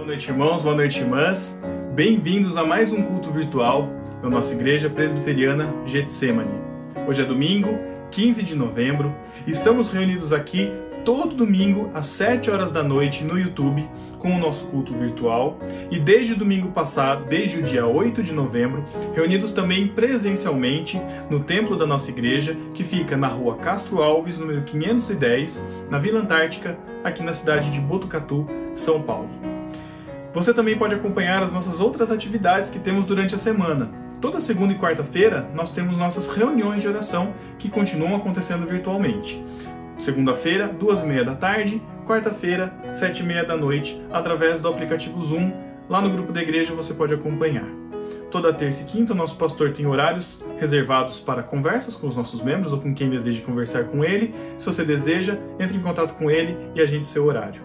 Boa noite, irmãos, boa noite, irmãs. Bem-vindos a mais um culto virtual da nossa Igreja Presbiteriana Getsemane. Hoje é domingo, 15 de novembro, e estamos reunidos aqui todo domingo às 7 horas da noite no YouTube com o nosso culto virtual e desde o domingo passado, desde o dia 8 de novembro, reunidos também presencialmente no templo da nossa igreja, que fica na rua Castro Alves, número 510, na Vila Antártica, aqui na cidade de Botucatu, São Paulo. Você também pode acompanhar as nossas outras atividades que temos durante a semana. Toda segunda e quarta-feira nós temos nossas reuniões de oração que continuam acontecendo virtualmente. Segunda-feira, 2h30 da tarde, quarta-feira, 7h30 da noite, através do aplicativo Zoom. Lá no grupo da igreja você pode acompanhar. Toda terça e quinta o nosso pastor tem horários reservados para conversas com os nossos membros ou com quem deseja conversar com ele. Se você deseja, entre em contato com ele e agende seu horário.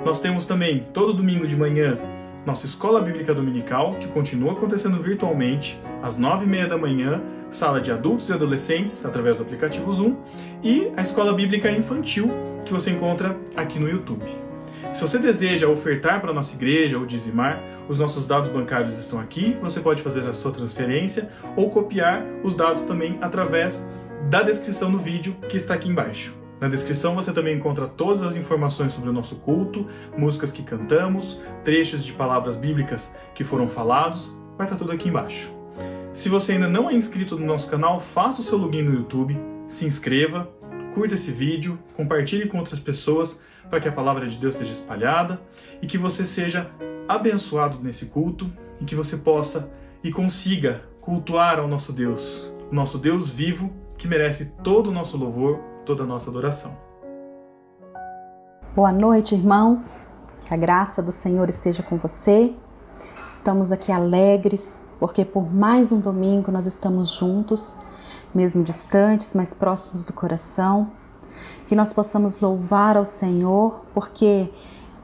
Nós temos também, todo domingo de manhã, nossa Escola Bíblica Dominical, que continua acontecendo virtualmente, às 9h30 da manhã, sala de adultos e adolescentes, através do aplicativo Zoom, e a Escola Bíblica Infantil, que você encontra aqui no YouTube. Se você deseja ofertar para a nossa igreja ou dizimar, os nossos dados bancários estão aqui, você pode fazer a sua transferência ou copiar os dados também através da descrição do vídeo que está aqui embaixo. Na descrição você também encontra todas as informações sobre o nosso culto, músicas que cantamos, trechos de palavras bíblicas que foram falados, vai estar tudo aqui embaixo. Se você ainda não é inscrito no nosso canal, faça o seu login no YouTube, se inscreva, curta esse vídeo, compartilhe com outras pessoas para que a palavra de Deus seja espalhada e que você seja abençoado nesse culto e que você possa e consiga cultuar ao nosso Deus vivo, que merece todo o nosso louvor, toda a nossa adoração. Boa noite, irmãos. Que a graça do Senhor esteja com você. Estamos aqui alegres, porque por mais um domingo nós estamos juntos, mesmo distantes, mas próximos do coração. Que nós possamos louvar ao Senhor, porque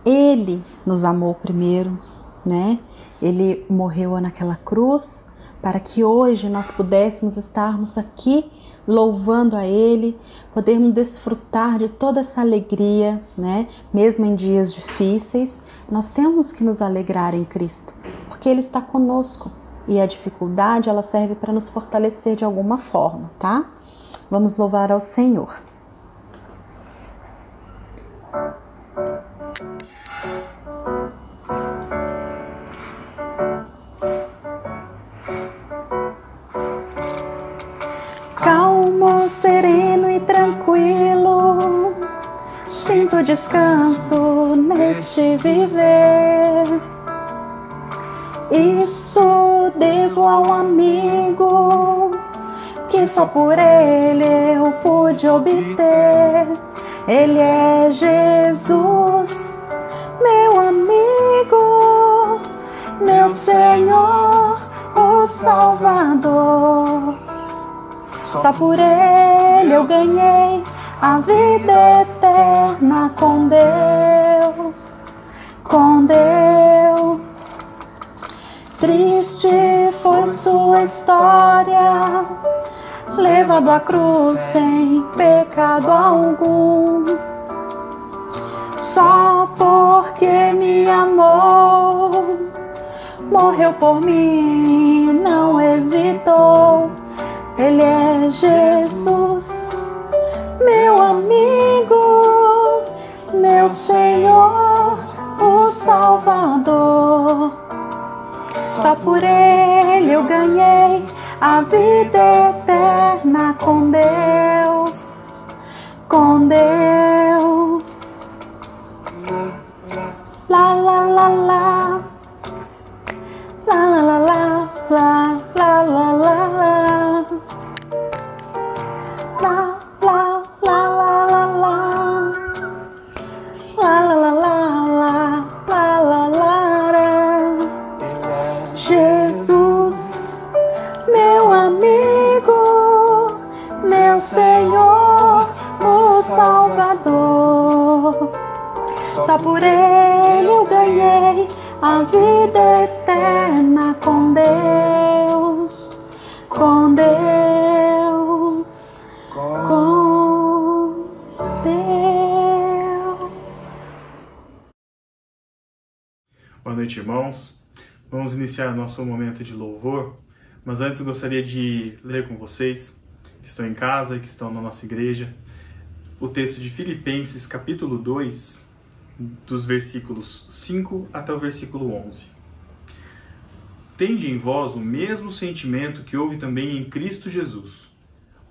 Ele nos amou primeiro, né? Ele morreu naquela cruz para que hoje nós pudéssemos estarmos aqui louvando a Ele, podermos desfrutar de toda essa alegria, né? Mesmo em dias difíceis, nós temos que nos alegrar em Cristo, porque Ele está conosco e a dificuldade ela serve para nos fortalecer de alguma forma, tá? Vamos louvar ao Senhor. Calmo, sereno e tranquilo, sinto descanso neste viver. Isso devo ao amigo que só por ele eu pude obter. Ele é Jesus, meu amigo, meu Senhor, o Salvador. Só por Ele eu ganhei a vida eterna com Deus, com Deus. Triste foi sua história, levado à cruz sem pecado algum. Só porque me amou, morreu por mim, não hesitou. Ele é Jesus, meu amigo, meu Senhor, o Salvador. Só por Ele eu ganhei a vida eterna com Deus, com Deus. La la la la, la la la la, la la la la. La la la la la la, la la la la la, la la la. Jesus, meu amigo, meu Senhor, o Salvador. Só por Ele eu ganhei a vida eterna com Deus, com Deus, com Deus. noite, irmãos. Vamos iniciar nosso momento de louvor, mas antes gostaria de ler com vocês, que estão em casa e que estão na nossa igreja, o texto de Filipenses, capítulo 2, dos versículos 5 até o versículo 11. Tende em vós o mesmo sentimento que houve também em Cristo Jesus,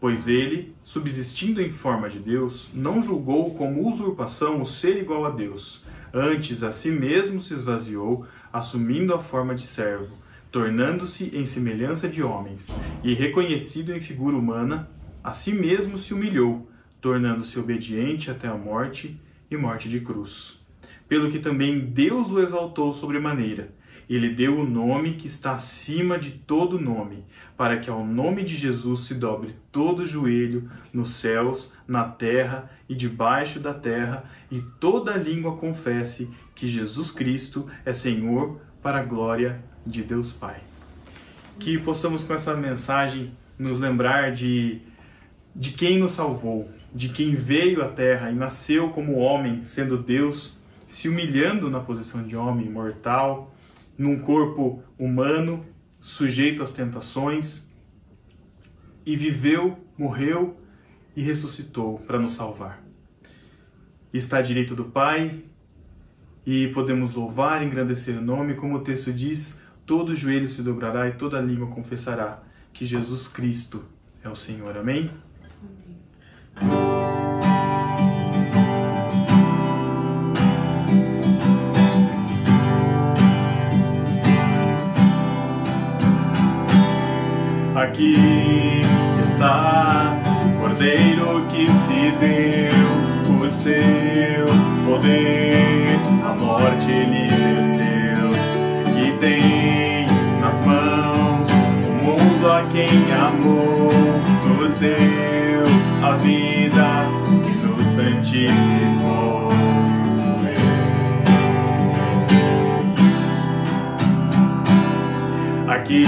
pois ele, subsistindo em forma de Deus, não julgou como usurpação o ser igual a Deus. Antes, a si mesmo se esvaziou, assumindo a forma de servo, tornando-se em semelhança de homens, e reconhecido em figura humana, a si mesmo se humilhou, tornando-se obediente até a morte e morte de cruz. Pelo que também Deus o exaltou sobremaneira. Ele deu o nome que está acima de todo nome, para que ao nome de Jesus se dobre todo o joelho, nos céus, na terra e debaixo da terra, e toda língua confesse que Jesus Cristo é Senhor, para a glória de Deus Pai. Que possamos com essa mensagem nos lembrar de quem nos salvou, de quem veio à terra e nasceu como homem, sendo Deus, se humilhando na posição de homem mortal, num corpo humano, sujeito às tentações, e viveu, morreu e ressuscitou para nos salvar. Está à direita do Pai, e podemos louvar e engrandecer o nome, como o texto diz, todo joelho se dobrará e toda língua confessará que Jesus Cristo é o Senhor. Amém? Aqui está o Cordeiro que se deu, o seu poder, a morte ele venceu, e tem nas mãos o mundo a quem amou, nos deu a vida e nos santificou. Aqui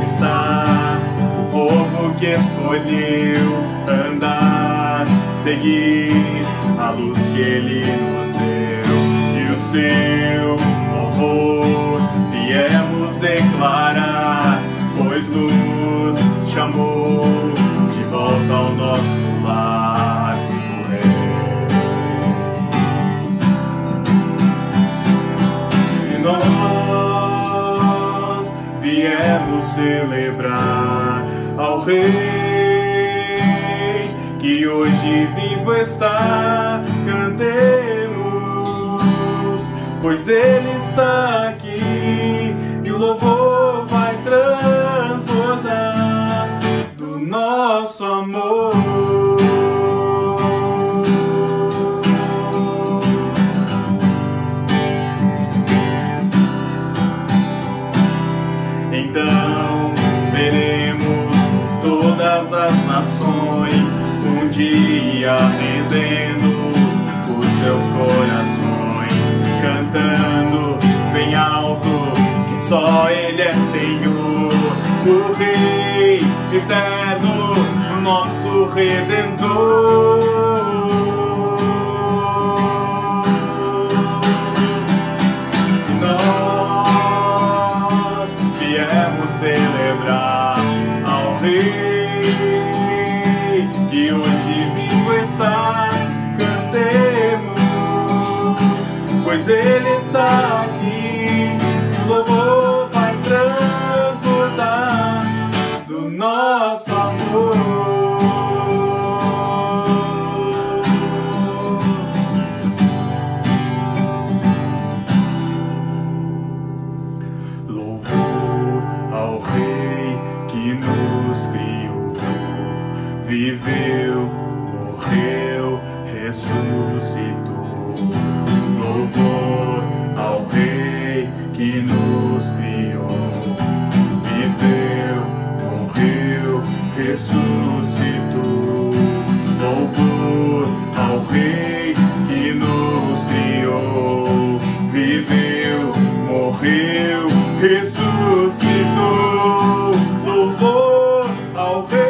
está o povo que escolheu andar, seguir a luz que ele nos deu, e o seu louvor viemos declarar, pois nos chamou de volta ao nosso lar, o Rei. E nós viemos celebrar ao Rei, que hoje vivo está. Cantemos, pois Ele está aqui, e o louvor vai transbordar do nosso amor. Então veremos todas as nações um dia rendendo os seus corações, cantando bem alto que só Ele é Senhor, o Rei eterno, o nosso Redentor. Celebrar ao Rei, que hoje vivo está. Cantemos, pois Ele está aqui, o louvor vai transbordar do nosso amor. Viveu, morreu, ressuscitou. Louvor ao Rei que nos criou. Viveu, morreu, ressuscitou. Louvor ao Rei que nos criou. Viveu, morreu, ressuscitou. Louvor ao Rei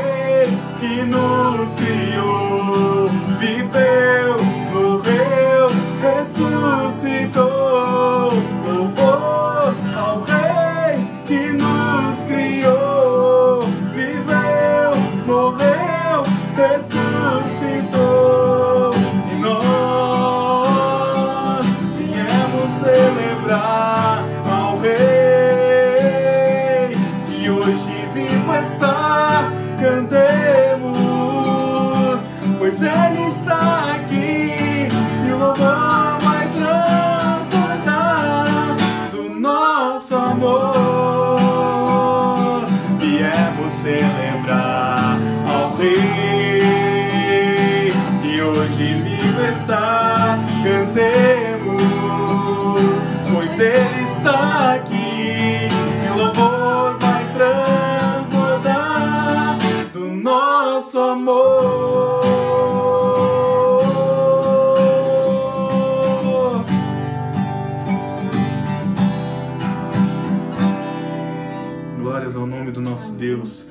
que nos criou, viveu, morreu, ressuscitou, louvor pois Ele está aqui. E o louvor vai transbordar do nosso amor. Glórias ao nome do nosso Deus,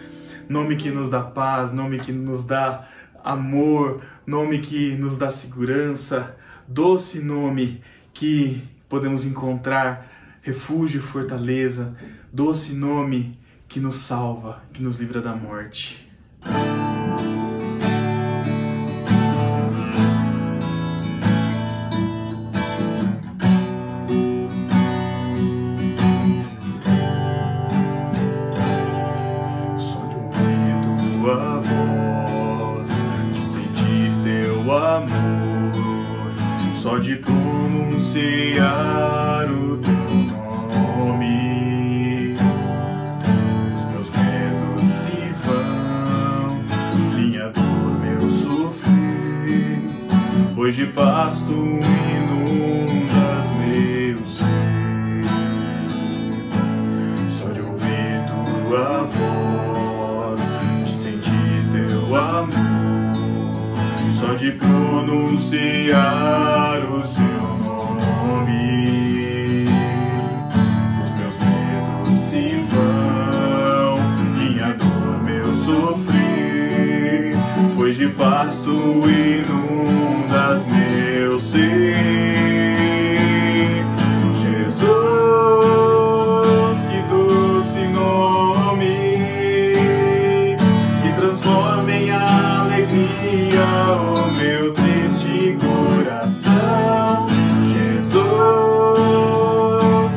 nome que nos dá paz, nome que nos dá amor, nome que nos dá segurança, doce nome que podemos encontrar refúgio e fortaleza, doce nome que nos salva, que nos livra da morte. Só de ouvir tua voz, de sentir teu amor, só de pronunciar o teu nome, os meus medos se vão, minha dor, meu sofrer, pois de paz tu inundas meu ser. Só de ouvir tua voz, de sentir teu amor, só de pronunciar o seu nome, os meus medos se vão, minha dor, meu sofrer, pois de paz tu inundas meu ser. Jesus, que doce nome, que transforma em alegria o meu triste coração. Jesus,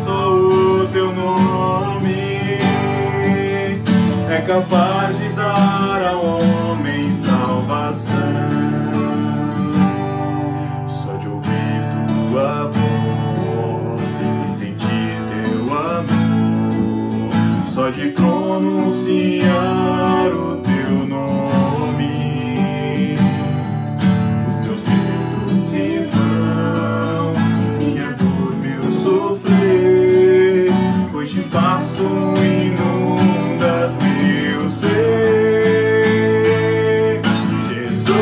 só o teu nome é capaz de dar ao homem salvação. Só de ouvir tua voz e sentir teu amor, só de pronunciar o teu nome, os meus medos se vão, minha dor, meu sofrer, pois de paz tu inundas meu ser. Jesus,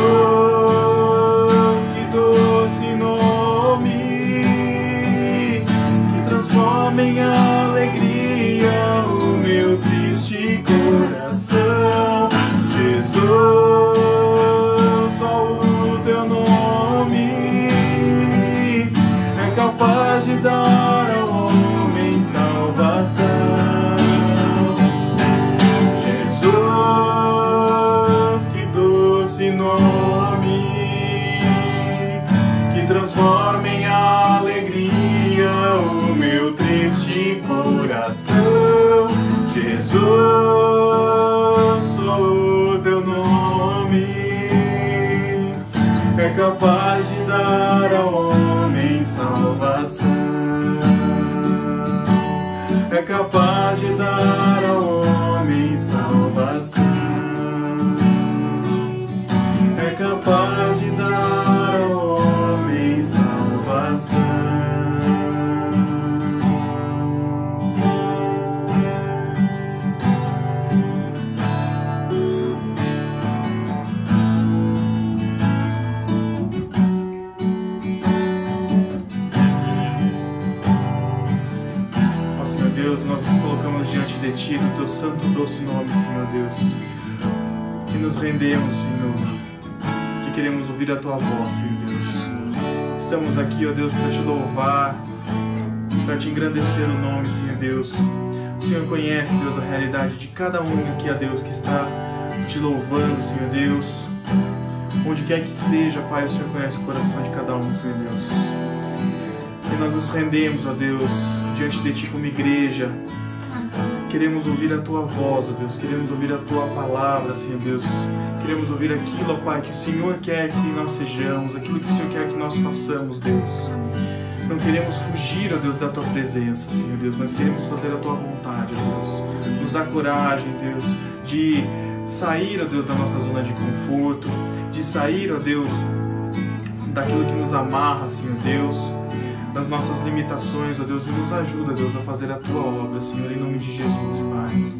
que doce nome, que transforma em alegria o meu triste coração. Jesus, só o teu nome é capaz de dar ao homem salvação. Jesus, que doce nome, que transforma em alegria o meu triste coração. Jesus, só o teu nome é capaz de dar ao homem salvação, é capaz de dar ao homem salvação, é capaz de dar ao homem salvação. Deus, nós nos colocamos diante de Ti, do Teu santo doce nome, Senhor Deus, que nos rendemos, Senhor, que queremos ouvir a Tua voz, Senhor Deus. Estamos aqui, ó Deus, para Te louvar, para Te engrandecer o nome, Senhor Deus. O Senhor conhece, Deus, a realidade de cada um aqui, ó Deus, que está Te louvando, Senhor Deus. Onde quer que esteja, Pai, o Senhor conhece o coração de cada um, Senhor Deus. E nós nos rendemos, ó Deus, diante de Ti como igreja. Queremos ouvir a Tua voz, ó Deus. Queremos ouvir a Tua palavra, Senhor Deus. Queremos ouvir aquilo, ó Pai, que o Senhor quer que nós sejamos, aquilo que o Senhor quer que nós façamos, Deus. Não queremos fugir, ó Deus, da Tua presença, Senhor Deus, mas queremos fazer a Tua vontade, ó Deus. Nos dá coragem, Deus, de sair, ó Deus, da nossa zona de conforto, de sair, ó Deus, daquilo que nos amarra, Senhor Deus, das nossas limitações, ó Deus, e nos ajuda, Deus, a fazer a Tua obra, Senhor, em nome de Jesus, Pai.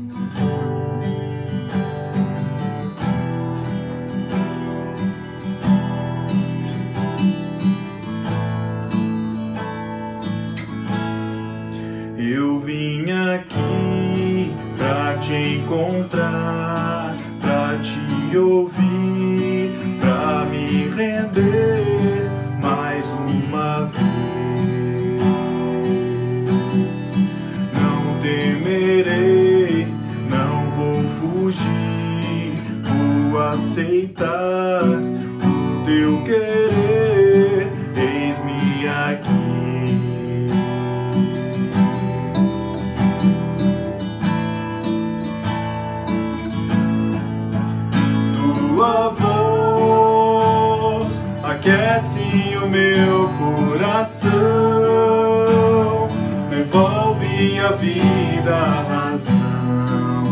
Eu vim aqui pra te encontrar, pra te ouvir, pra me render mais uma vez. Não temerei, não vou fugir, vou aceitar o teu querer, eis-me aqui. Tua voz aquece o meu coração, devolve a vida, a razão,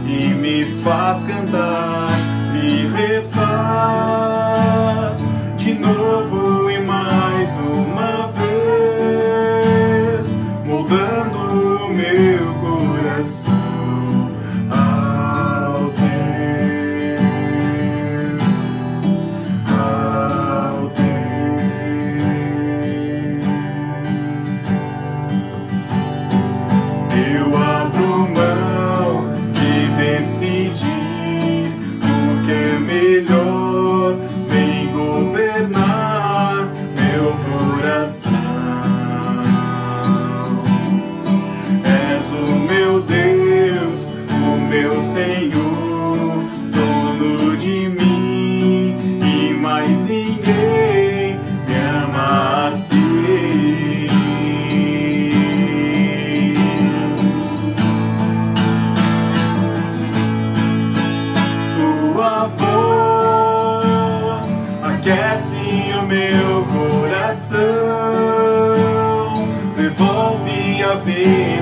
e me faz cantar, me refaz de novo e mais uma vez, moldando o meu coração.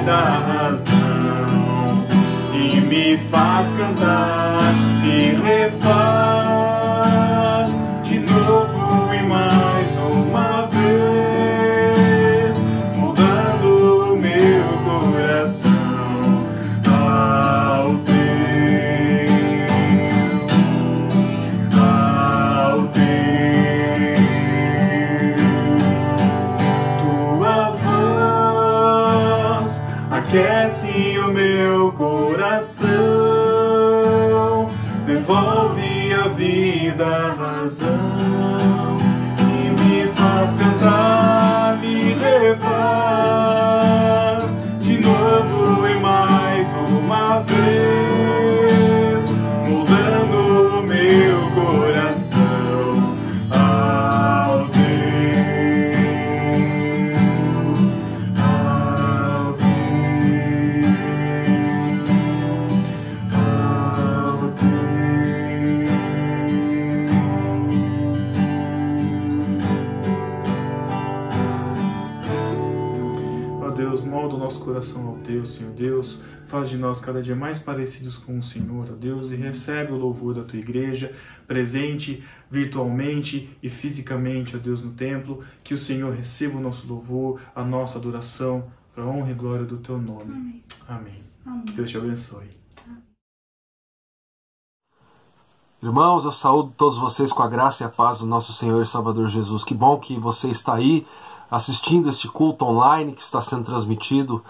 Da razão e me faz cantar e refaz de novo e mais uma vez, mudando o meu coração ao teu, ao teu. Tua voz aquece o meu coração, devolve a vida, a razão, e me faz cantar, me refaz de novo e mais uma vez, mudando o meu coração ao teu. Molda o nosso coração ao Teu, Senhor Deus, faz de nós cada dia mais parecidos com o Senhor, ó Deus, e recebe o louvor da Tua igreja, presente virtualmente e fisicamente, ó Deus, no templo, que o Senhor receba o nosso louvor, a nossa adoração, para a honra e glória do Teu nome. Amém. Amém. Amém. Que Deus te abençoe. Irmãos, eu saúdo todos vocês com a graça e a paz do nosso Senhor e Salvador Jesus. Que bom que você está aí assistindo este culto online que está sendo transmitido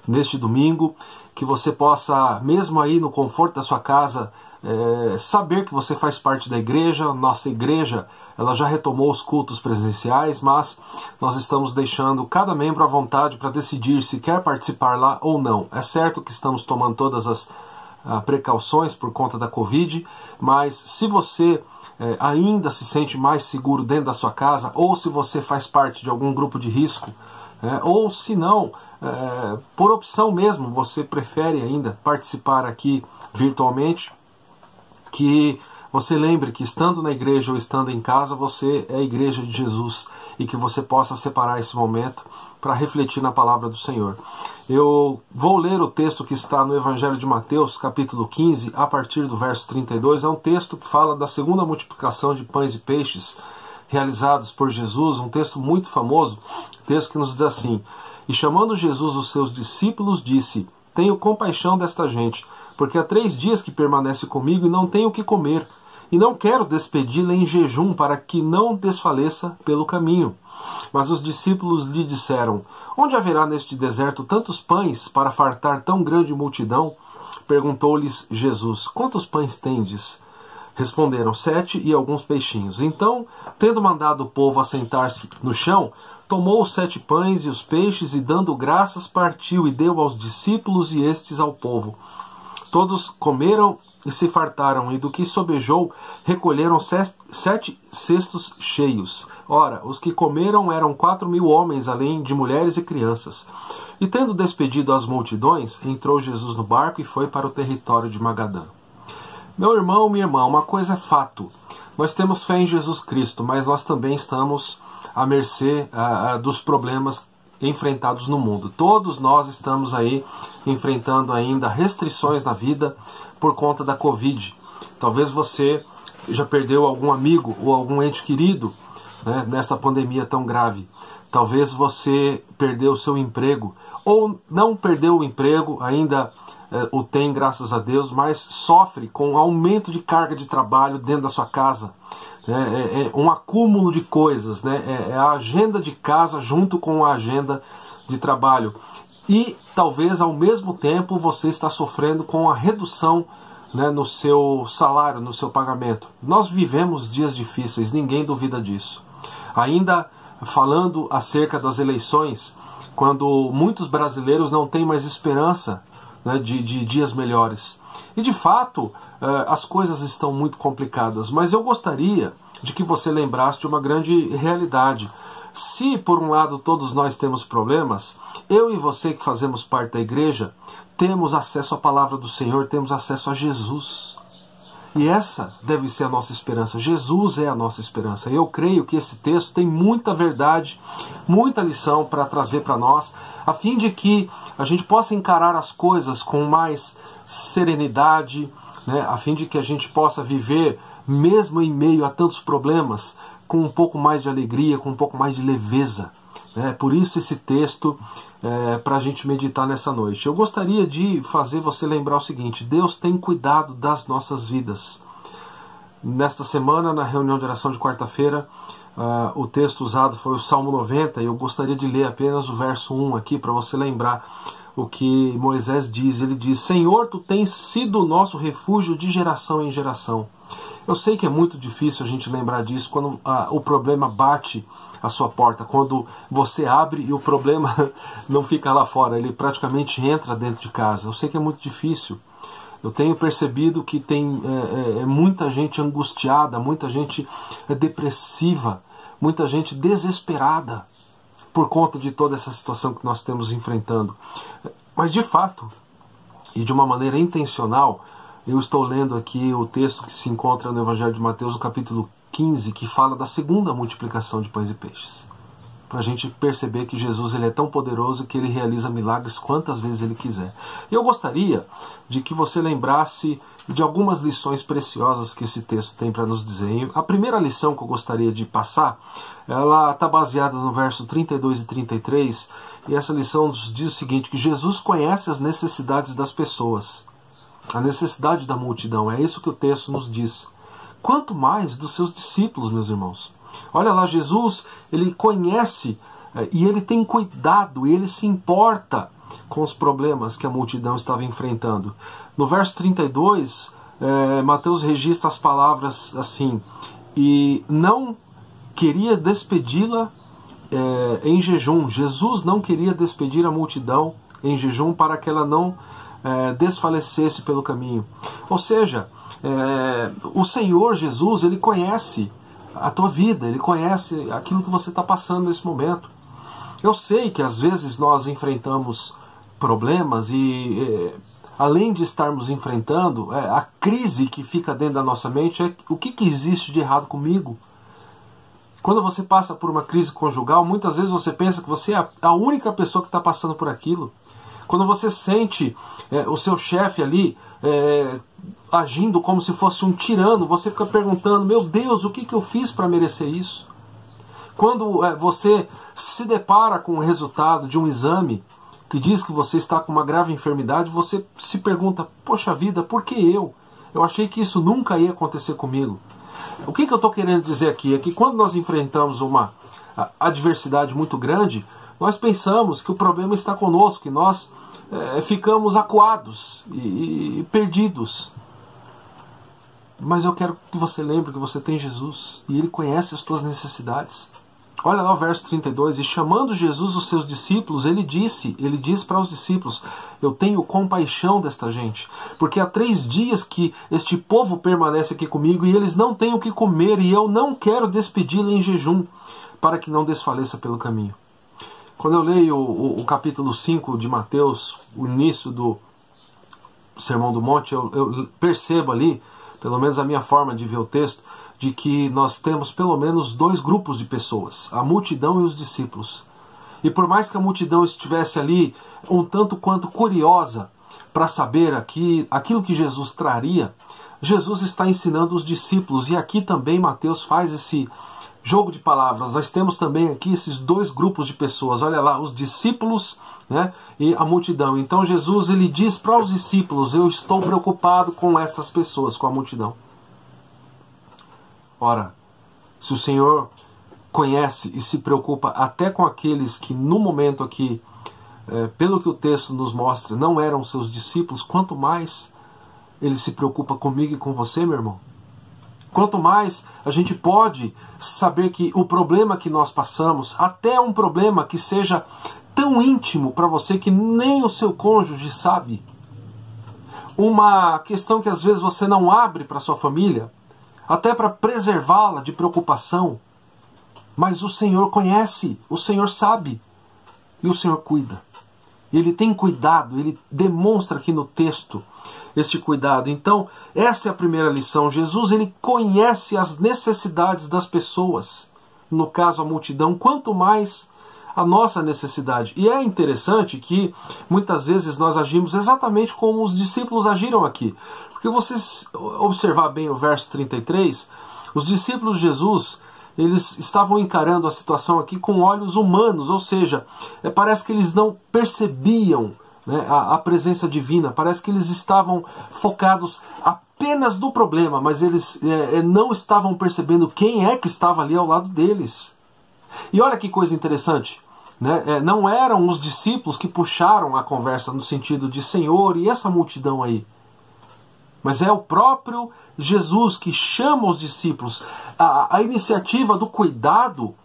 neste domingo, que você possa, mesmo aí no conforto da sua casa, saber que você faz parte da igreja. Nossa igreja, ela já retomou os cultos presenciais, mas nós estamos deixando cada membro à vontade para decidir se quer participar lá ou não. É certo que estamos tomando todas as precauções por conta da Covid, mas se você ainda se sente mais seguro dentro da sua casa, ou se você faz parte de algum grupo de risco, ou se não, por opção mesmo, você prefere ainda participar aqui virtualmente, que você lembre que estando na igreja ou estando em casa, você é a igreja de Jesus, e que você possa separar esse momento para refletir na palavra do Senhor. Eu vou ler o texto que está no Evangelho de Mateus, capítulo 15, a partir do verso 32. É um texto que fala da segunda multiplicação de pães e peixes realizados por Jesus, um texto muito famoso, texto que nos diz assim: e chamando Jesus os seus discípulos, disse: tenho compaixão desta gente, porque há 3 dias que permanece comigo e não tenho o que comer, e não quero despedi-la em jejum, para que não desfaleça pelo caminho. Mas os discípulos lhe disseram: onde haverá neste deserto tantos pães para fartar tão grande multidão? Perguntou-lhes Jesus: quantos pães tendes? Responderam: 7 e alguns peixinhos. Então, tendo mandado o povo assentar-se no chão, tomou os 7 pães e os peixes, e dando graças, partiu e deu aos discípulos e estes ao povo. Todos comeram e se fartaram, e do que sobejou recolheram 7 cestos cheios. Ora, os que comeram eram 4.000 homens, além de mulheres e crianças. E tendo despedido as multidões, entrou Jesus no barco e foi para o território de Magadã. Meu irmão, minha irmã, uma coisa é fato. Nós temos fé em Jesus Cristo, mas nós também estamos à mercê dos problemas enfrentados no mundo. Todos nós estamos aí enfrentando ainda restrições na vida por conta da Covid. Talvez você já perdeu algum amigo ou algum ente querido, né, nesta pandemia tão grave. Talvez você perdeu o seu emprego, ou não perdeu o emprego, ainda o tem, graças a Deus, mas sofre com aumento de carga de trabalho dentro da sua casa. É um acúmulo de coisas, né? É a agenda de casa junto com a agenda de trabalho. E talvez ao mesmo tempo você está sofrendo com a redução, né, no seu salário, no seu pagamento. Nós vivemos dias difíceis, ninguém duvida disso. Ainda falando acerca das eleições, quando muitos brasileiros não têm mais esperança, né, de dias melhores. E de fato, as coisas estão muito complicadas, mas eu gostaria de que você lembrasse de uma grande realidade. Se, por um lado, todos nós temos problemas, eu e você que fazemos parte da igreja, temos acesso à palavra do Senhor, temos acesso a Jesus. E essa deve ser a nossa esperança. Jesus é a nossa esperança. Eu creio que esse texto tem muita verdade, muita lição para trazer para nós, a fim de que a gente possa encarar as coisas com mais serenidade, né? A fim de que a gente possa viver, mesmo em meio a tantos problemas, com um pouco mais de alegria, com um pouco mais de leveza. Por isso esse texto para a gente meditar nessa noite. Eu gostaria de fazer você lembrar o seguinte: Deus tem cuidado das nossas vidas. Nesta semana, na reunião de oração de quarta-feira, o texto usado foi o Salmo 90, e eu gostaria de ler apenas o verso 1 aqui, para você lembrar o que Moisés diz. Ele diz: Senhor, Tu tens sido o nosso refúgio de geração em geração. Eu sei que é muito difícil a gente lembrar disso quando o problema bate a sua porta, quando você abre e o problema não fica lá fora, ele praticamente entra dentro de casa. Eu sei que é muito difícil. Eu tenho percebido que tem muita gente angustiada, muita gente depressiva, muita gente desesperada por conta de toda essa situação que nós estamos enfrentando. Mas de fato, e de uma maneira intencional, eu estou lendo aqui o texto que se encontra no Evangelho de Mateus, no capítulo 15, que fala da segunda multiplicação de pães e peixes. Para a gente perceber que Jesus ele é tão poderoso que ele realiza milagres quantas vezes ele quiser. E eu gostaria de que você lembrasse de algumas lições preciosas que esse texto tem para nos dizer. A primeira lição que eu gostaria de passar, ela está baseada no verso 32 e 33, e essa lição nos diz o seguinte: que Jesus conhece as necessidades das pessoas, a necessidade da multidão. É isso que o texto nos diz. Quanto mais dos seus discípulos, meus irmãos. Olha lá, Jesus, ele conhece e ele tem cuidado, e ele se importa com os problemas que a multidão estava enfrentando. No verso 32, Mateus registra as palavras assim: e não queria despedi-la em jejum. Jesus não queria despedir a multidão em jejum para que ela não desfalecesse pelo caminho. Ou seja, o Senhor Jesus, ele conhece a tua vida, ele conhece aquilo que você está passando nesse momento. Eu sei que às vezes nós enfrentamos problemas e além de estarmos enfrentando, a crise que fica dentro da nossa mente é: o que existe de errado comigo? Quando você passa por uma crise conjugal, muitas vezes você pensa que você é a única pessoa que está passando por aquilo. Quando você sente o seu chefe ali agindo como se fosse um tirano, você fica perguntando: meu Deus, o que eu fiz para merecer isso? Quando você se depara com o resultado de um exame que diz que você está com uma grave enfermidade, você se pergunta, poxa vida, por que eu? Eu achei que isso nunca ia acontecer comigo. O que eu estou querendo dizer aqui é que quando nós enfrentamos uma adversidade muito grande, nós pensamos que o problema está conosco, que nós ficamos acuados e perdidos. Mas eu quero que você lembre que você tem Jesus e Ele conhece as tuas necessidades. Olha lá o verso 32, e chamando Jesus os seus discípulos, ele diz para os discípulos, eu tenho compaixão desta gente, porque há 3 dias que este povo permanece aqui comigo e eles não têm o que comer e eu não quero despedi-lo em jejum, para que não desfaleça pelo caminho. Quando eu leio o capítulo 5 de Mateus, o início do Sermão do Monte, eu percebo ali, pelo menos a minha forma de ver o texto, de que nós temos pelo menos 2 grupos de pessoas, a multidão e os discípulos. E por mais que a multidão estivesse ali um tanto quanto curiosa para saber aquilo que Jesus traria, Jesus está ensinando os discípulos, e aqui também Mateus faz esse jogo de palavras. Nós temos também aqui esses 2 grupos de pessoas, olha lá, os discípulos, né, e a multidão. Então Jesus ele diz para os discípulos, eu estou preocupado com essas pessoas, com a multidão. Ora, se o Senhor conhece e se preocupa até com aqueles que no momento aqui, pelo que o texto nos mostra, não eram seus discípulos, quanto mais Ele se preocupa comigo e com você, meu irmão. Quanto mais a gente pode saber que o problema que nós passamos, até um problema que seja tão íntimo para você que nem o seu cônjuge sabe, uma questão que às vezes você não abre para sua família, até para preservá-la de preocupação, mas o Senhor conhece, o Senhor sabe, e o Senhor cuida. Ele tem cuidado, ele demonstra aqui no texto este cuidado. Então, essa é a primeira lição. Jesus, ele conhece as necessidades das pessoas, no caso a multidão, quanto mais a nossa necessidade. E é interessante que muitas vezes nós agimos exatamente como os discípulos agiram aqui. Porque vocês observar bem o verso 33, os discípulos de Jesus, eles estavam encarando a situação aqui com olhos humanos, ou seja, parece que eles não percebiam, né, a presença divina, parece que eles estavam focados apenas no problema, mas eles não estavam percebendo quem é que estava ali ao lado deles. E olha que coisa interessante, né? Não eram os discípulos que puxaram a conversa no sentido de Senhor e essa multidão aí, mas é o próprio Jesus que chama os discípulos. A iniciativa do cuidado,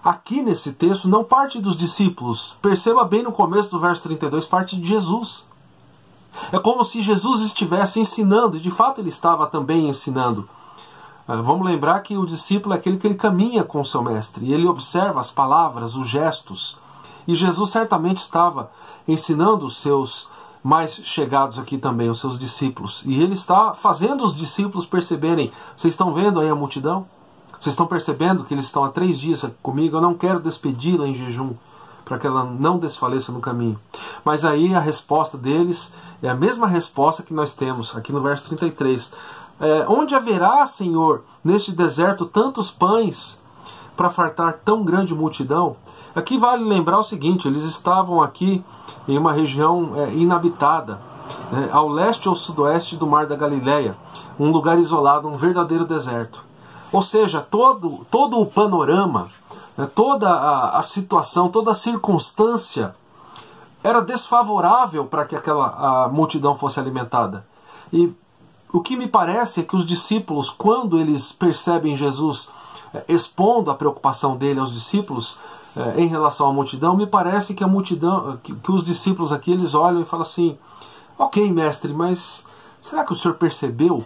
aqui nesse texto, não parte dos discípulos. Perceba bem no começo do verso 32, parte de Jesus. É como se Jesus estivesse ensinando, e de fato ele estava também ensinando. Vamos lembrar que o discípulo é aquele que ele caminha com o seu mestre, e ele observa as palavras, os gestos. E Jesus certamente estava ensinando os seus mais chegados aqui também, os seus discípulos. E ele está fazendo os discípulos perceberem, vocês estão vendo aí a multidão? Vocês estão percebendo que eles estão há 3 dias comigo? Eu não quero despedi-la em jejum, para que ela não desfaleça no caminho. Mas aí a resposta deles é a mesma resposta que nós temos aqui no verso 33. Onde haverá, Senhor, neste deserto tantos pães para fartar tão grande multidão? Aqui vale lembrar o seguinte, eles estavam aqui em uma região inabitada, né, ao leste ou sudoeste do Mar da Galileia, um lugar isolado, um verdadeiro deserto. Ou seja, todo o panorama, né, toda a situação, toda a circunstância era desfavorável para que a multidão fosse alimentada. E o que me parece é que os discípulos, quando eles percebem Jesus expondo a preocupação dele aos discípulos, em relação à multidão, me parece que a multidão, que os discípulos aqui, eles olham e falam assim, ok, mestre, mas será que o senhor percebeu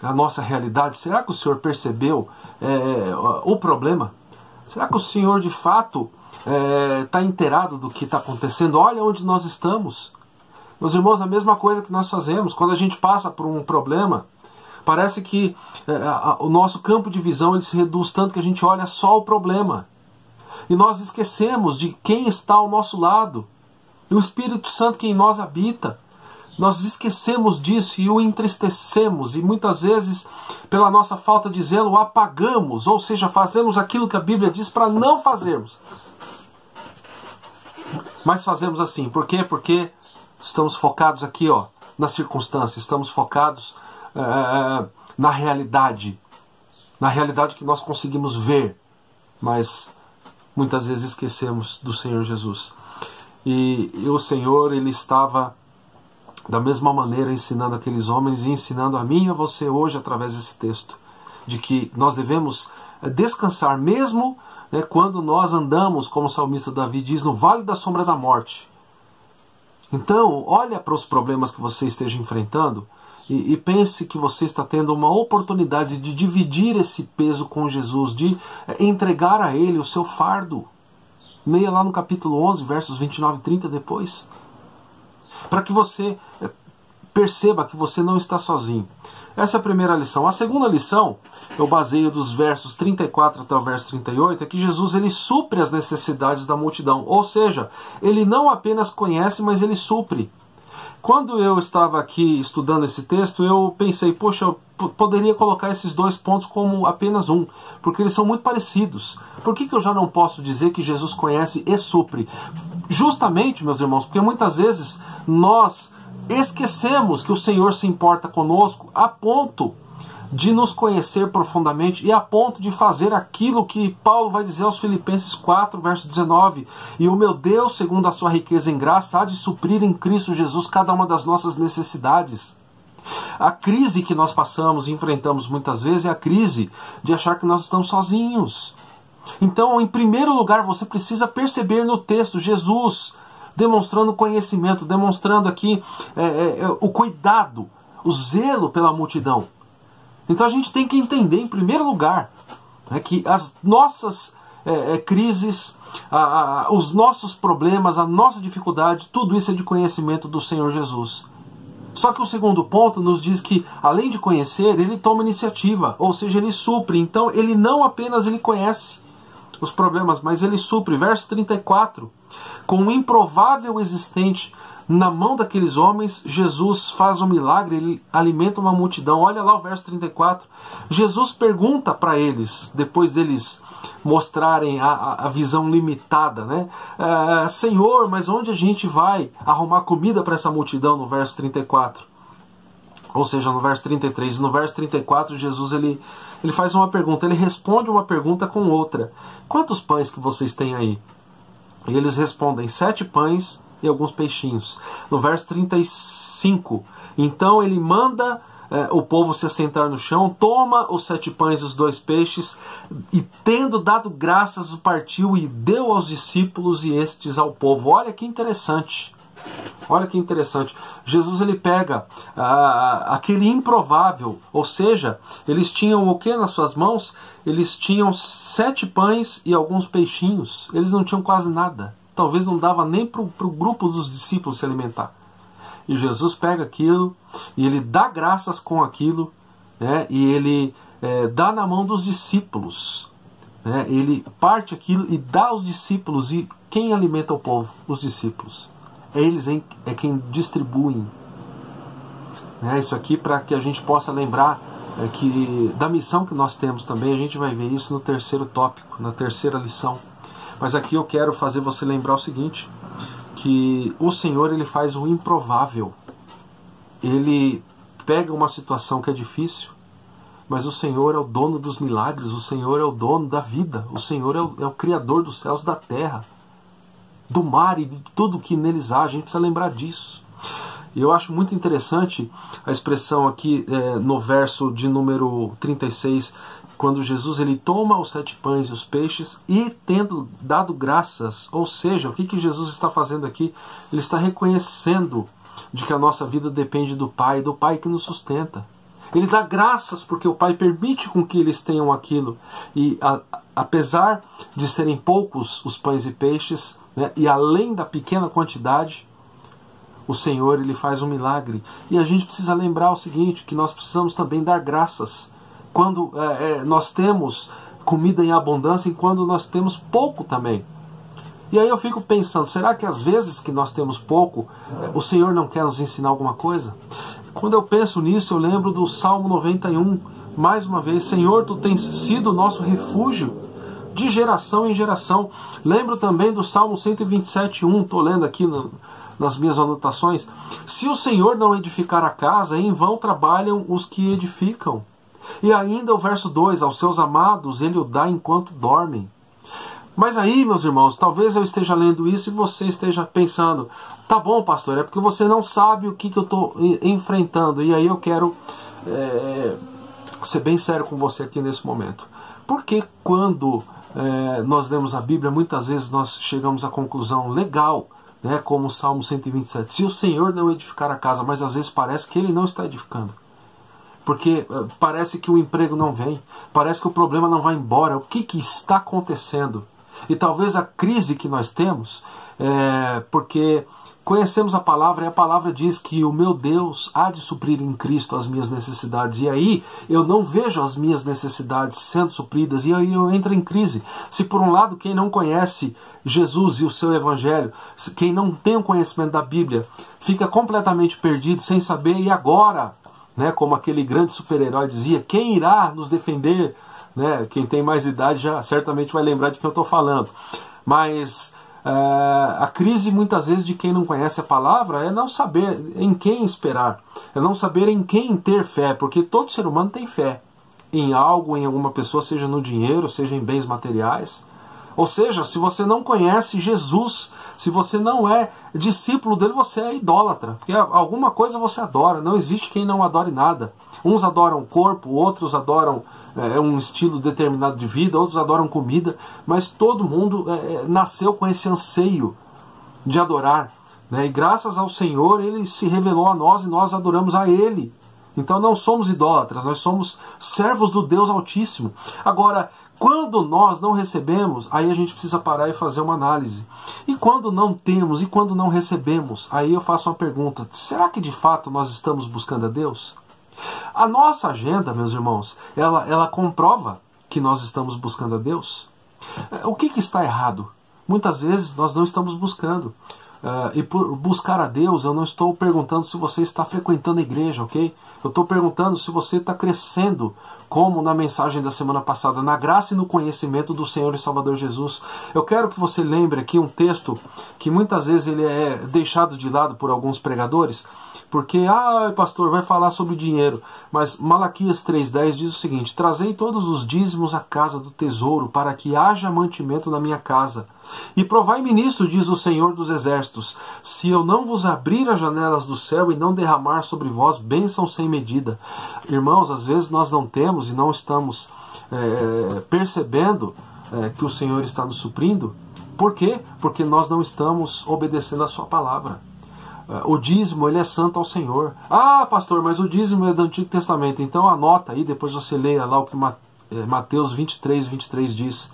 a nossa realidade? Será que o senhor percebeu o problema? Será que o senhor de fato está inteirado do que está acontecendo? Olha onde nós estamos. Meus irmãos, a mesma coisa que nós fazemos quando a gente passa por um problema. Parece que o nosso campo de visão ele se reduz tanto que a gente olha só o problema. E nós esquecemos de quem está ao nosso lado. E o Espírito Santo que em nós habita. nós esquecemos disso e o entristecemos, e muitas vezes, pela nossa falta de zelo, o apagamos, ou seja, fazemos aquilo que a Bíblia diz para não fazermos. Mas fazemos assim, por quê? Porque estamos focados aqui, na circunstância, estamos focados na realidade que nós conseguimos ver, mas muitas vezes esquecemos do Senhor Jesus. E o Senhor, Ele estava da mesma maneira ensinando aqueles homens e ensinando a mim e a você hoje através desse texto, de que nós devemos descansar mesmo quando nós andamos, como o salmista Davi diz, no vale da sombra da morte. Então, olha para os problemas que você esteja enfrentando e pense que você está tendo uma oportunidade de dividir esse peso com Jesus, de entregar a Ele o seu fardo. Leia lá no capítulo 11, versos 29 e 30 depois. Para que você perceba que você não está sozinho. Essa é a primeira lição. A segunda lição, eu baseio dos versos 34 até o verso 38, é que Jesus ele supre as necessidades da multidão. Ou seja, ele não apenas conhece, mas ele supre. Quando eu estava aqui estudando esse texto, eu pensei, poxa, eu poderia colocar esses dois pontos como apenas um, porque eles são muito parecidos. Por que eu já não posso dizer que Jesus conhece e supre? Justamente, meus irmãos, porque muitas vezes nós esquecemos que o Senhor se importa conosco a ponto de nos conhecer profundamente e a ponto de fazer aquilo que Paulo vai dizer aos Filipenses 4, verso 19. E o meu Deus, segundo a sua riqueza em graça, há de suprir em Cristo Jesus cada uma das nossas necessidades. A crise que nós passamos e enfrentamos muitas vezes é a crise de achar que nós estamos sozinhos. Então, em primeiro lugar, você precisa perceber no texto Jesus demonstrando conhecimento, demonstrando aqui o cuidado, o zelo pela multidão. Então a gente tem que entender, em primeiro lugar, que as nossas crises, os nossos problemas, a nossa dificuldade, tudo isso é de conhecimento do Senhor Jesus. Só que o segundo ponto nos diz que, além de conhecer, ele toma iniciativa, ou seja, ele supre. Então ele não apenas ele conhece os problemas, mas ele supre. Verso 34, com o improvável existente na mão daqueles homens, Jesus faz um milagre, ele alimenta uma multidão. Olha lá o verso 34. Jesus pergunta para eles, depois deles mostrarem a visão limitada, Senhor, mas onde a gente vai arrumar comida para essa multidão? No verso 34. Ou seja, no verso 33. No verso 34, Jesus ele faz uma pergunta, ele responde uma pergunta com outra. Quantos pães que vocês têm aí? E eles respondem, 7 pães e alguns peixinhos. No verso 35, então ele manda o povo se assentar no chão, toma os 7 pães e os 2 peixes, e tendo dado graças, o partiu e deu aos discípulos e estes ao povo. Olha que interessante. Olha que interessante. Jesus ele pega aquele improvável, ou seja, eles tinham o que nas suas mãos? Eles tinham 7 pães e alguns peixinhos. Eles não tinham quase nada. Talvez não dava nem para o grupo dos discípulos se alimentar. E Jesus pega aquilo e ele dá graças com aquilo, e ele dá na mão dos discípulos. Ele parte aquilo e dá aos discípulos. E quem alimenta o povo? Os discípulos. Eles é quem distribuem. Isso aqui para que a gente possa lembrar que da missão que nós temos também. A gente vai ver isso no terceiro tópico, na terceira lição. Mas aqui eu quero fazer você lembrar o seguinte, que o Senhor ele faz o improvável. Ele pega uma situação que é difícil, mas o Senhor é o dono dos milagres, o Senhor é o dono da vida, o Senhor é o Criador dos céus e da terra, do mar e de tudo que neles há. A gente precisa lembrar disso. E eu acho muito interessante a expressão aqui no verso de número 36, quando Jesus ele toma os 7 pães e os peixes e tendo dado graças, ou seja, o que Jesus está fazendo aqui? Ele está reconhecendo de que a nossa vida depende do Pai que nos sustenta. Ele dá graças porque o Pai permite com que eles tenham aquilo. E apesar de serem poucos os pães e peixes, e além da pequena quantidade, o Senhor ele faz um milagre. E a gente precisa lembrar o seguinte, que nós precisamos também dar graças quando nós temos comida em abundância e quando nós temos pouco também. E aí eu fico pensando, será que às vezes que nós temos pouco, o Senhor não quer nos ensinar alguma coisa? Quando eu penso nisso, eu lembro do Salmo 91, mais uma vez, Senhor, Tu tens sido o nosso refúgio de geração em geração. Lembro também do Salmo 127:1, estou lendo aqui nas minhas anotações, se o Senhor não edificar a casa, em vão trabalham os que edificam. E ainda o verso 2, aos seus amados Ele o dá enquanto dormem. Mas aí, meus irmãos, talvez eu esteja lendo isso e você esteja pensando, tá bom, pastor, é porque você não sabe o que eu estou enfrentando. E aí eu quero ser bem sério com você aqui nesse momento. Porque quando nós lemos a Bíblia, muitas vezes nós chegamos à conclusão legal, né, como o Salmo 127, se o Senhor não edificar a casa, mas às vezes parece que Ele não está edificando. Porque parece que o emprego não vem, parece que o problema não vai embora. O que está acontecendo? E talvez a crise que nós temos porque conhecemos a palavra e a palavra diz que o meu Deus há de suprir em Cristo as minhas necessidades. E aí eu não vejo as minhas necessidades sendo supridas e aí eu entro em crise. Se por um lado quem não conhece Jesus e o seu evangelho, quem não tem o conhecimento da Bíblia, fica completamente perdido sem saber e agora, né, como aquele grande super-herói dizia, quem irá nos defender? Né? Quem tem mais idade já certamente vai lembrar de quem eu estou falando. Mas a crise muitas vezes de quem não conhece a palavra é não saber em quem esperar, é não saber em quem ter fé, porque todo ser humano tem fé em algo, em alguma pessoa, seja no dinheiro, seja em bens materiais. Ou seja, se você não conhece Jesus, se você não é discípulo dele, você é idólatra. Porque alguma coisa você adora. Não existe quem não adore nada. Uns adoram o corpo, outros adoram um estilo determinado de vida, outros adoram comida. Mas todo mundo nasceu com esse anseio de adorar. Né? E graças ao Senhor, Ele se revelou a nós e nós adoramos a Ele. Então não somos idólatras, nós somos servos do Deus Altíssimo. Agora, quando nós não recebemos, aí a gente precisa parar e fazer uma análise. E quando não temos, e quando não recebemos, aí eu faço uma pergunta, será que de fato nós estamos buscando a Deus? A nossa agenda, meus irmãos, ela comprova que nós estamos buscando a Deus. O que está errado? Muitas vezes nós não estamos buscando. E por buscar a Deus, eu não estou perguntando se você está frequentando a igreja, ok? Eu estou perguntando se você está crescendo, como na mensagem da semana passada, na graça e no conhecimento do Senhor e Salvador Jesus. Eu quero que você lembre aqui um texto que muitas vezes ele é deixado de lado por alguns pregadores, porque, pastor, vai falar sobre dinheiro. Mas Malaquias 3,10 diz o seguinte, trazei todos os dízimos à casa do tesouro, para que haja mantimento na minha casa. E provai-me nisso, diz o Senhor dos Exércitos, se eu não vos abrir as janelas do céu e não derramar sobre vós bênção sem medida. Irmãos, às vezes nós não temos e não estamos percebendo que o Senhor está nos suprindo. Por quê? Porque nós não estamos obedecendo a sua palavra. O dízimo, ele é santo ao Senhor. Pastor, mas o dízimo é do Antigo Testamento. Então anota aí, depois você leia lá o que Mateus 23 diz.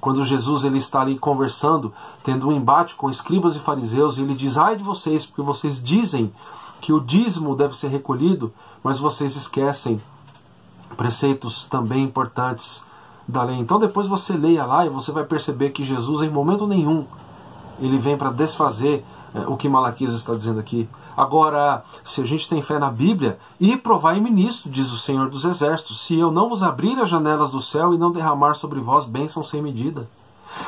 Quando Jesus ele está ali conversando, tendo um embate com escribas e fariseus, e ele diz, ai de vocês, porque vocês dizem que o dízimo deve ser recolhido, mas vocês esquecem preceitos também importantes da lei. Então depois você leia lá e você vai perceber que Jesus em momento nenhum ele vem para desfazer o que Malaquias está dizendo aqui. Agora, se a gente tem fé na Bíblia, e provai-me nisto, diz o Senhor dos Exércitos, se eu não vos abrir as janelas do céu e não derramar sobre vós bênção sem medida.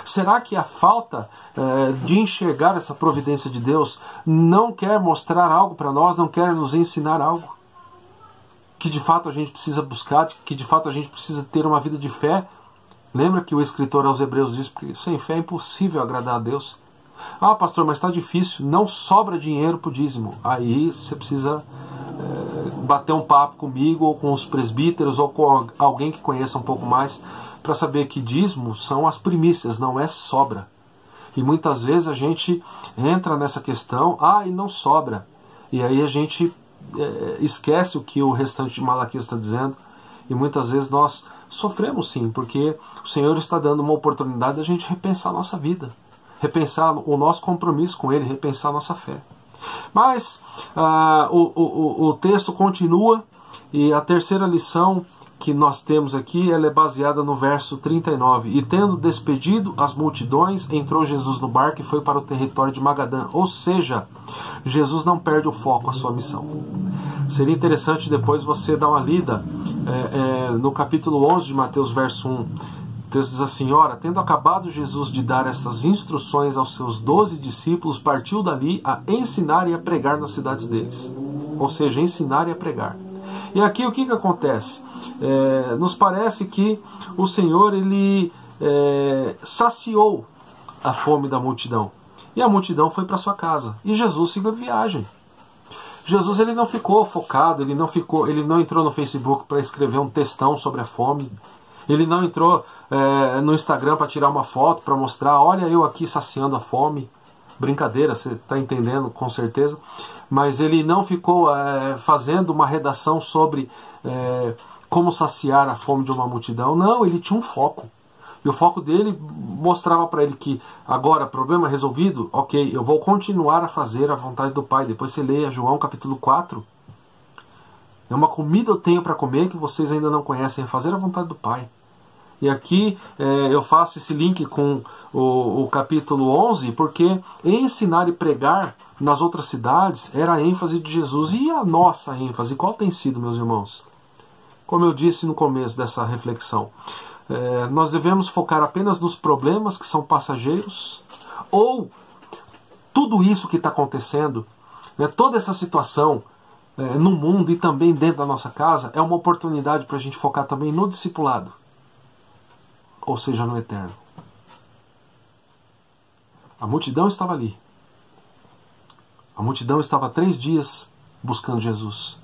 Será que a falta de enxergar essa providência de Deus não quer mostrar algo para nós, não quer nos ensinar algo? Que de fato a gente precisa buscar, que de fato a gente precisa ter uma vida de fé? Lembra que o escritor aos Hebreus diz que sem fé é impossível agradar a Deus. Pastor, mas está difícil, não sobra dinheiro para o dízimo. Aí você precisa bater um papo comigo, ou com os presbíteros, ou com alguém que conheça um pouco mais, para saber que dízimo são as primícias, não é sobra. E muitas vezes a gente entra nessa questão, e não sobra. E aí a gente esquece o que o restante de Malaquias está dizendo, e muitas vezes nós sofremos sim, porque o Senhor está dando uma oportunidade de a gente repensar a nossa vida, repensar o nosso compromisso com Ele, repensar a nossa fé. Mas o texto continua, e a terceira lição que nós temos aqui, ela é baseada no verso 39. E tendo despedido as multidões, entrou Jesus no barco e foi para o território de Magadã. Ou seja, Jesus não perde o foco, a sua missão. Seria interessante depois você dar uma lida no capítulo 11 de Mateus, verso 1. O texto diz assim: ora, tendo acabado Jesus de dar estas instruções aos seus 12 discípulos, partiu dali a ensinar e a pregar nas cidades deles. Ou seja, ensinar e a pregar. E aqui o que acontece? Nos parece que o Senhor ele saciou a fome da multidão. E a multidão foi para sua casa. E Jesus seguiu a viagem. Jesus ele não ficou focado, ele não entrou no Facebook para escrever um textão sobre a fome. Ele não entrou no Instagram para tirar uma foto, para mostrar, olha eu aqui saciando a fome. Brincadeira, você está entendendo com certeza. Mas ele não ficou fazendo uma redação sobre como saciar a fome de uma multidão. Não, ele tinha um foco. E o foco dele mostrava para ele que agora, problema resolvido, ok, eu vou continuar a fazer a vontade do Pai. Depois você leia João capítulo 4. É uma comida eu tenho para comer que vocês ainda não conhecem, é fazer a vontade do Pai. E aqui eu faço esse link com o capítulo 11, porque ensinar e pregar nas outras cidades era a ênfase de Jesus. E a nossa ênfase, qual tem sido, meus irmãos? Como eu disse no começo dessa reflexão, nós devemos focar apenas nos problemas que são passageiros, ou tudo isso que está acontecendo, toda essa situação no mundo e também dentro da nossa casa, é uma oportunidade para a gente focar também no discipulado, ou seja, no eterno. A multidão estava ali. A multidão estava 3 dias buscando Jesus,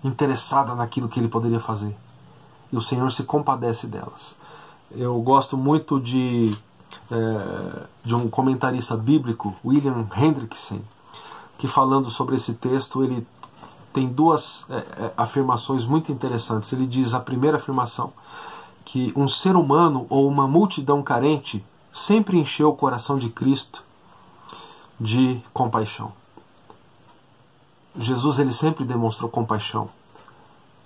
interessada naquilo que ele poderia fazer. E o Senhor se compadece delas. Eu gosto muito de um comentarista bíblico, William Hendrickson, que falando sobre esse texto, ele tem 2 afirmações muito interessantes. Ele diz, a primeira afirmação, que um ser humano ou uma multidão carente sempre encheu o coração de Cristo de compaixão. Jesus ele sempre demonstrou compaixão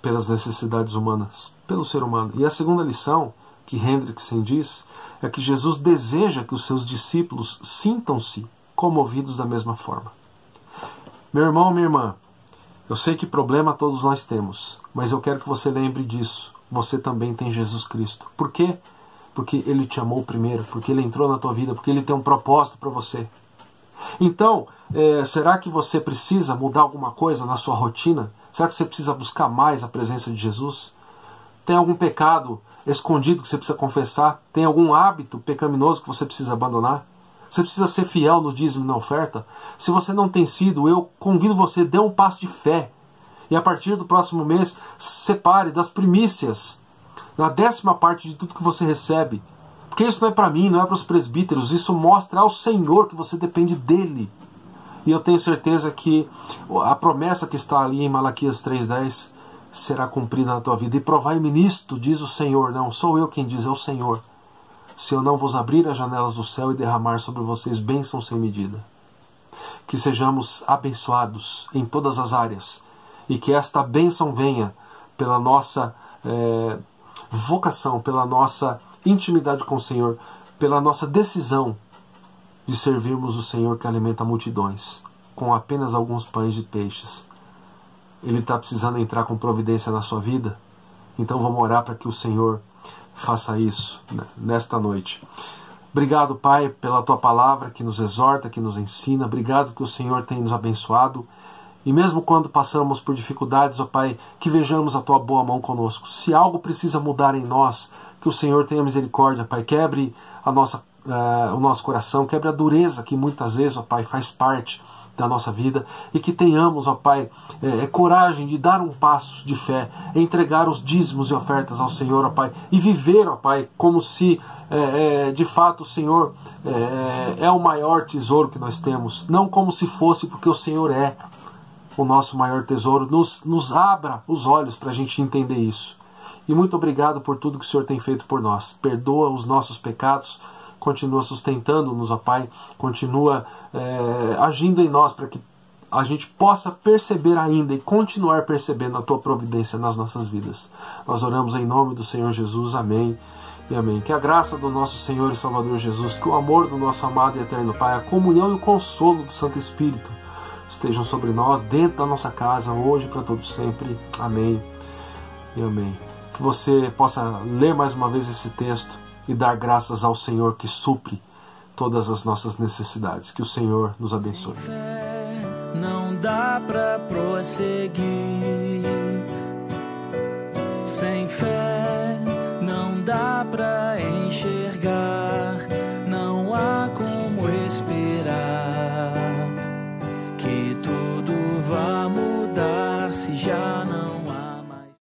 pelas necessidades humanas, pelo ser humano. E a segunda lição que Hendrickson diz é que Jesus deseja que os seus discípulos sintam-se comovidos da mesma forma. Meu irmão, minha irmã, eu sei que problema todos nós temos, mas eu quero que você lembre disso. Você também tem Jesus Cristo. Por quê? Porque Ele te amou primeiro, porque Ele entrou na tua vida, porque Ele tem um propósito para você. Então, será que você precisa mudar alguma coisa na sua rotina? Será que você precisa buscar mais a presença de Jesus? Tem algum pecado escondido que você precisa confessar? Tem algum hábito pecaminoso que você precisa abandonar? Você precisa ser fiel no dízimo e na oferta? Se você não tem sido, eu convido você, dê um passo de fé. E a partir do próximo mês, separe das primícias, na 10ª parte de tudo que você recebe. Porque isso não é para mim, não é para os presbíteros. Isso mostra ao Senhor que você depende dEle. E eu tenho certeza que a promessa que está ali em Malaquias 3:10 será cumprida na tua vida. E provai-me nisto, diz o Senhor. Não sou eu quem diz, é o Senhor. Se eu não vos abrir as janelas do céu e derramar sobre vocês bênçãos sem medida. Que sejamos abençoados em todas as áreas. E que esta bênção venha pela nossa vocação, pela nossa intimidade com o Senhor, pela nossa decisão de servirmos o Senhor que alimenta multidões, com apenas alguns pães de peixes. Ele está precisando entrar com providência na sua vida? Então vamos orar para que o Senhor faça isso nesta noite. Obrigado, Pai, pela Tua palavra que nos exorta, que nos ensina. Obrigado que o Senhor tem nos abençoado. E mesmo quando passamos por dificuldades, ó Pai, que vejamos a Tua boa mão conosco. Se algo precisa mudar em nós, que o Senhor tenha misericórdia, Pai. Quebre o nosso coração, quebre a dureza que muitas vezes, ó Pai, faz parte da nossa vida. E que tenhamos, ó Pai, coragem de dar um passo de fé, entregar os dízimos e ofertas ao Senhor, ó Pai. E viver, ó Pai, como se de fato o Senhor é o maior tesouro que nós temos. Não como se fosse, porque o Senhor é o nosso maior tesouro. Nos abra os olhos para a gente entender isso. E muito obrigado por tudo que o Senhor tem feito por nós. Perdoa os nossos pecados, continua sustentando-nos, ó Pai, continua agindo em nós para que a gente possa perceber ainda e continuar percebendo a Tua providência nas nossas vidas. Nós oramos em nome do Senhor Jesus. Amém e amém. Que a graça do nosso Senhor e Salvador Jesus, que o amor do nosso amado e eterno Pai, a comunhão e o consolo do Santo Espírito estejam sobre nós, dentro da nossa casa, hoje, para todos sempre. Amém e amém. Que você possa ler mais uma vez esse texto e dar graças ao Senhor que supre todas as nossas necessidades. Que o Senhor nos abençoe. Sem fé não dá pra prosseguir. Sem fé